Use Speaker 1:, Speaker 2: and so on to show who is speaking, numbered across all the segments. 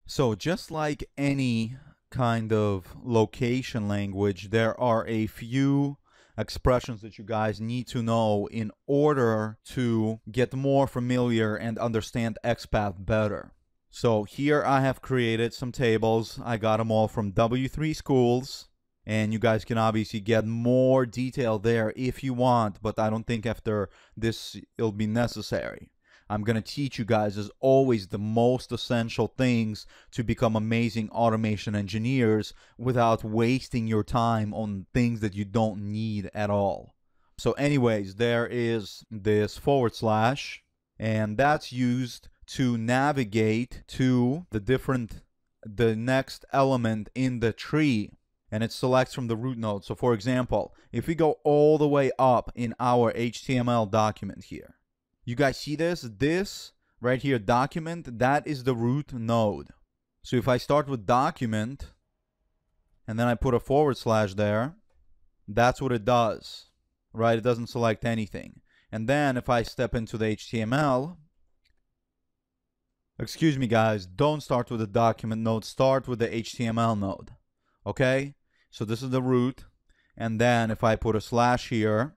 Speaker 1: So just like any kind of location language, there are a few expressions that you guys need to know in order to get more familiar and understand XPath better. So here I have created some tables. I got them all from W3 Schools, and you guys can obviously get more detail there if you want, but I don't think after this it'll be necessary. I'm going to teach you guys, as always, the most essential things to become amazing automation engineers without wasting your time on things that you don't need at all. So anyways, there is this /, and that's used to navigate to the next element in the tree, and it selects from the root node. So for example, if we go all the way up in our HTML document here, you guys see this? This right here, document, that is the root node. So if I start with document, and then I put a / there, that's what it does, right? It doesn't select anything. And then if I step into the HTML, excuse me guys, don't start with the document node, start with the HTML node, okay? So this is the root, and then if I put a / here,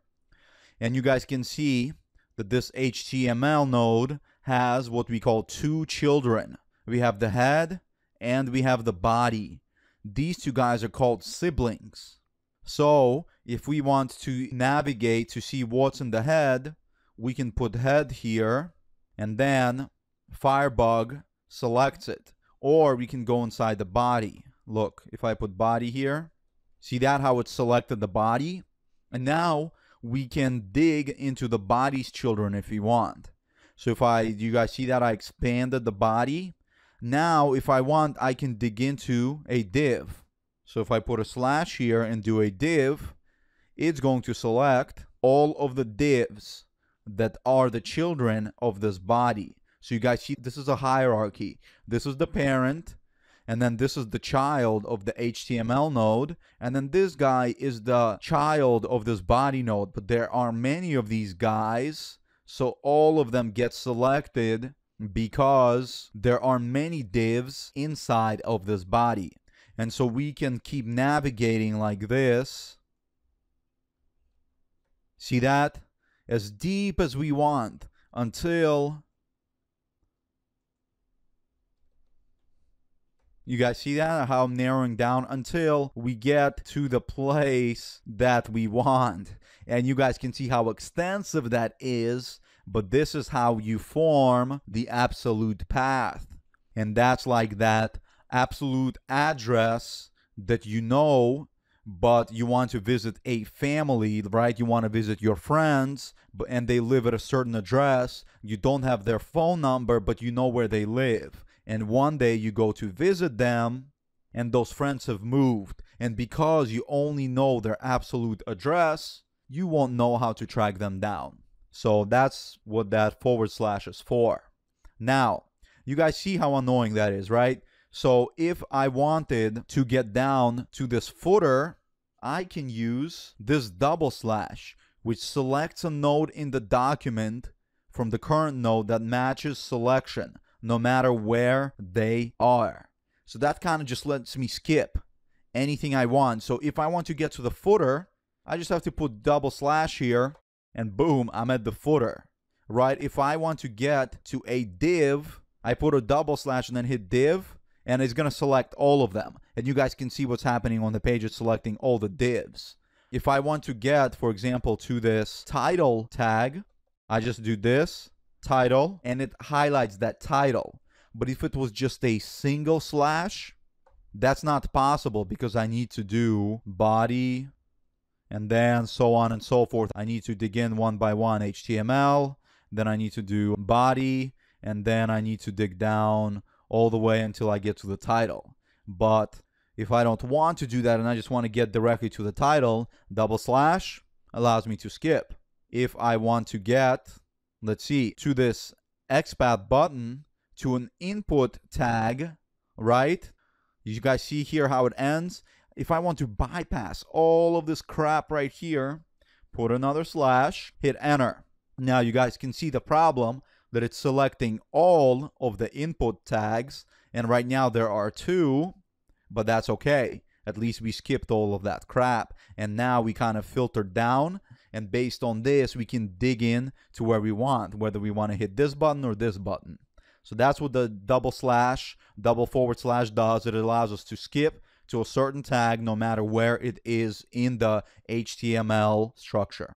Speaker 1: and you guys can see that this HTML node has what we call two children. We have the head and we have the body. These two guys are called siblings. So if we want to navigate to see what's in the head, we can put head here, and then Firebug selects it. Or we can go inside the body. Look, if I put body here, see that how it selected the body? And now we can dig into the body's children if we want. So if you guys see that I expanded the body? Now if I want, I can dig into a div. So if I put a / here and do a div, it's going to select all of the divs that are the children of this body. So you guys see, this is a hierarchy. This is the parent, and then this is the child of the HTML node, and then this guy is the child of this body node. But there are many of these guys, so all of them get selected because there are many divs inside of this body. And so we can keep navigating like this. See that? As deep as we want until... You guys see that? How I'm narrowing down until we get to the place that we want. And you guys can see how extensive that is, but this is how you form the absolute path. And that's like that absolute address that you know, but you want to visit a family, right? You want to visit your friends, and they live at a certain address. You don't have their phone number, but you know where they live. And one day you go to visit them, and those friends have moved. And because you only know their absolute address, you won't know how to track them down. So that's what that / is for. Now, you guys see how annoying that is, right? So if I wanted to get down to this footer, I can use this /, which selects a node in the document from the current node that matches selection, no matter where they are. So that kind of just lets me skip anything I want. So if I want to get to the footer, I just have to put / here, and boom, I'm at the footer, right? If I want to get to a div, I put a / and then hit div, and it's going to select all of them. And you guys can see what's happening on the page. It's selecting all the divs. If I want to get, for example, to this title tag, I just do this, title, and it highlights that title. But if it was just a single /, that's not possible because I need to do body and then so on and so forth. I need to dig in one by one HTML, then I need to do body, and then I need to dig down all the way until I get to the title. But if I don't want to do that and I just want to get directly to the title, / allows me to skip. If I want to get, let's see, to this XPath button, to an input tag, right? You guys see here how it ends? If I want to bypass all of this crap right here, put another /, hit enter. Now you guys can see the problem that it's selecting all of the input tags And right now there are 2, but that's okay. At least we skipped all of that crap. And now we kind of filtered down. And based on this, we can dig in to where we want, whether we want to hit this button or this button. So that's what the double forward slash does. It allows us to skip to a certain tag no matter where it is in the HTML structure.